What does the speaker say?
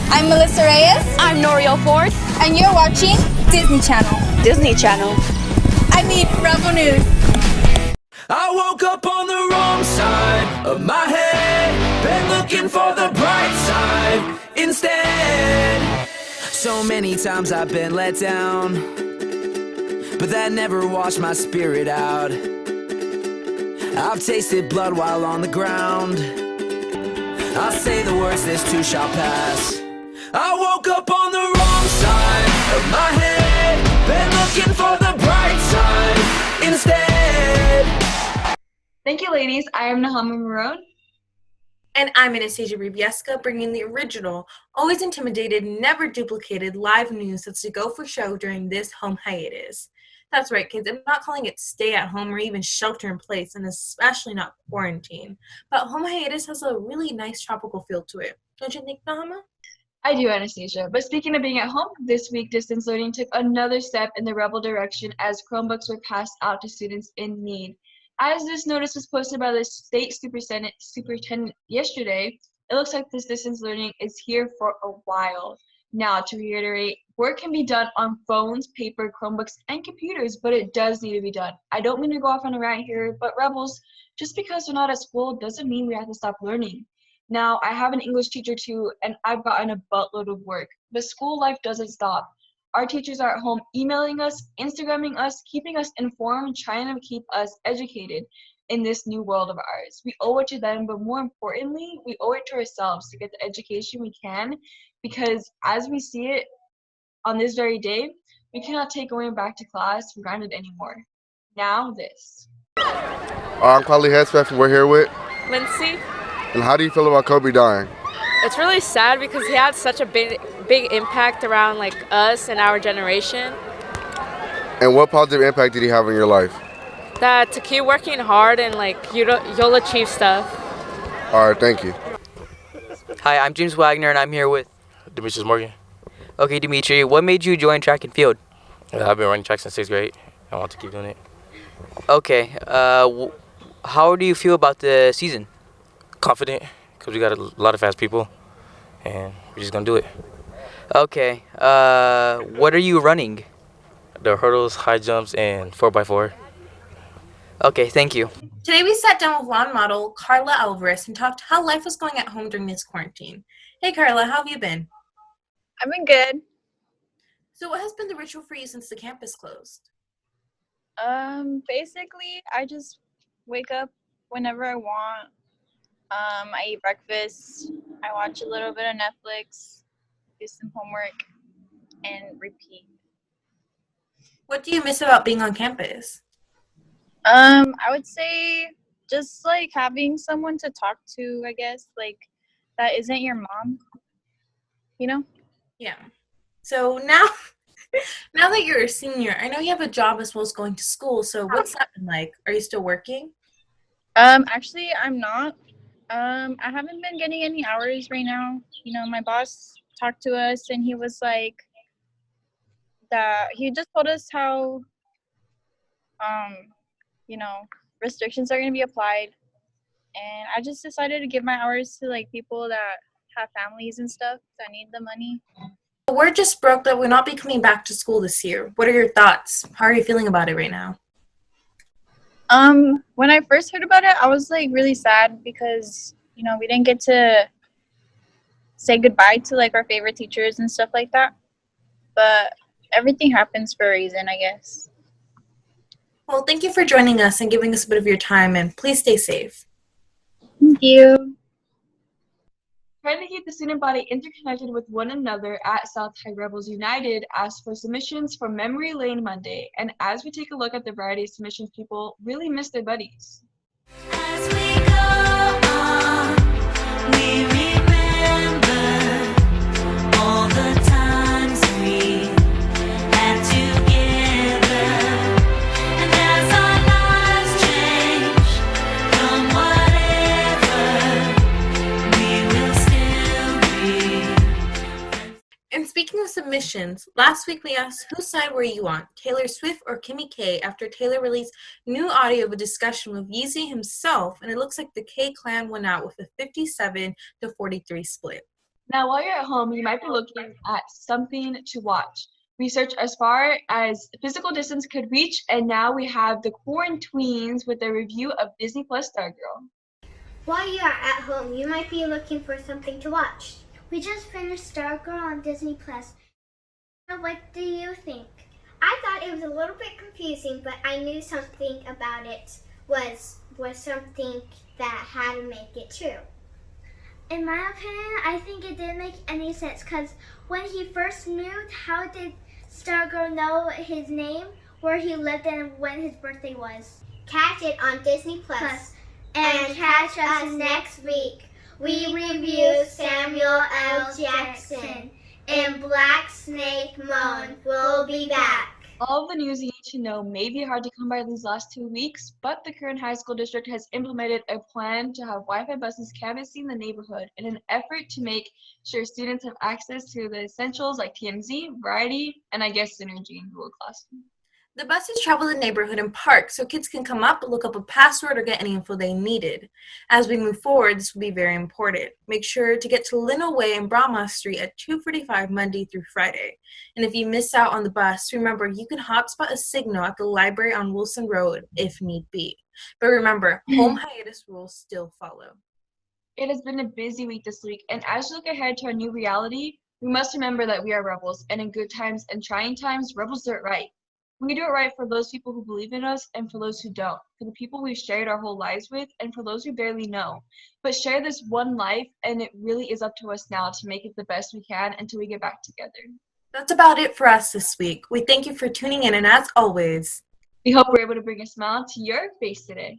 I'm Melissa Reyes. I'm Noriel Ford. And you're watching Disney Channel. Disney Channel. I mean, Rebel News. I woke up on the wrong side of my head. Been looking for the bright side instead. So many times I've been let down, but that never washed my spirit out. I've tasted blood while on the ground. I'll say the words, this too shall pass. I woke up on the wrong side of my head. Been looking for the bright side instead. Thank you, ladies. I am Nahama Marone. And I'm Anastasia Ribieska, bringing the original, always intimidated, never duplicated live news that's to go for show during this home hiatus. That's right, kids. I'm not calling it stay at home or even shelter in place, and especially not quarantine. But home hiatus has a really nice tropical feel to it. Don't you think, Nahama? I do, Anastasia. But speaking of being at home, this week distance learning took another step in the rebel direction as Chromebooks were passed out to students in need. As this notice was posted by the state superintendent yesterday, it looks like this distance learning is here for a while. Now, to reiterate, work can be done on phones, paper, Chromebooks, and computers, but it does need to be done. I don't mean to go off on a rant here, but rebels, just because we're not at school doesn't mean we have to stop learning. Now, I have an English teacher too, and I've gotten a buttload of work, but school life doesn't stop. Our teachers are at home emailing us, Instagramming us, keeping us informed, trying to keep us educated in this new world of ours. We owe it to them, but more importantly, we owe it to ourselves to get the education we can, because as we see it on this very day, we cannot take going back to class for granted anymore. Now this. I'm Carly Hespeth, and we're here with Lindsay. And how do you feel about Kobe dying? It's really sad because he had such a big impact around like us and our generation. And what positive impact did he have on your life? That to keep working hard and like you'll achieve stuff. All right, thank you. Hi, I'm James Wagner, and I'm here with Demetrius Morgan. Okay, Dimitri, what made you join track and field? I've been running track since 6th grade. I want to keep doing it. Okay, how do you feel about the season? Confident, because we got a lot of fast people, and we're just going to do it. Okay, what are you running? The hurdles, high jumps, and 4x4. Okay, thank you. Today we sat down with lawn model Carla Alvarez and talked how life was going at home during this quarantine. Hey Carla, how have you been? I've been good. So what has been the ritual for you since the campus closed? Basically, I just wake up whenever I want. I eat breakfast. I watch a little bit of Netflix, do some homework, and repeat. What do you miss about being on campus? I would say just like having someone to talk to, I guess, like that isn't your mom, you know? Yeah. So now that you're a senior, I know you have a job as well as going to school. So what's that been like? Are you still working? Actually, I'm not. I haven't been getting any hours right now. You know, my boss talked to us and he was like that he just told us how you know, restrictions are going to be applied. And I just decided to give my hours to like people that have families and stuff that need the money. The word just broke that we'll not be coming back to school this year. What are your thoughts? How are you feeling about it right now? When I first heard about it, I was like really sad because, you know, we didn't get to say goodbye to like our favorite teachers and stuff like that. But everything happens for a reason, I guess. Well, thank you for joining us and giving us a bit of your time, and please stay safe. Thank you. Trying to keep the student body interconnected with one another at South High Rebels United asked for submissions for Memory Lane Monday. And as we take a look at the variety of submissions, people really miss their buddies. As we go on, we remember all the times we had together. And as our lives change from whatever, we will still be. And speaking of submissions, last week we asked whose side were you on, Taylor Swift or Kimmy K, after Taylor released new audio of a discussion with Yeezy himself, and it looks like the K clan went out with a 57-43 split. Now, while you're at home, you might be looking at something to watch. We searched as far as physical distance could reach, and now we have the Quaranteens with a review of Disney Plus Stargirl. While you are at home, you might be looking for something to watch. We just finished Stargirl on Disney Plus. What do you think? I thought it was a little bit confusing, but I knew something about it was something that had to make it true. In my opinion, I think it didn't make any sense because when he first moved, how did Stargirl know his name, where he lived, and when his birthday was? Catch it on Disney Plus. And catch us next week. We review Samuel L. Jackson and Black Snake Moan. We'll be back. All of the news you need to know may be hard to come by these last 2 weeks, but the current high school district has implemented a plan to have Wi-Fi buses canvassing the neighborhood in an effort to make sure students have access to the essentials like TMZ, Variety, and I guess Synergy in Google Classroom. The buses travel the neighborhood and park so kids can come up, look up a password, or get any info they needed. As we move forward, this will be very important. Make sure to get to Lino Way and Brahma Street at 2:45 Monday through Friday. And if you miss out on the bus, remember you can hotspot a signal at the library on Wilson Road if need be. But remember, home hiatus rules still follow. It has been a busy week this week, and as we look ahead to our new reality, we must remember that we are rebels, and in good times and trying times, rebels do it right. We do it right for those people who believe in us and for those who don't, for the people we've shared our whole lives with and for those we barely know. But share this one life, and it really is up to us now to make it the best we can until we get back together. That's about it for us this week. We thank you for tuning in, and as always, we hope we're able to bring a smile to your face today.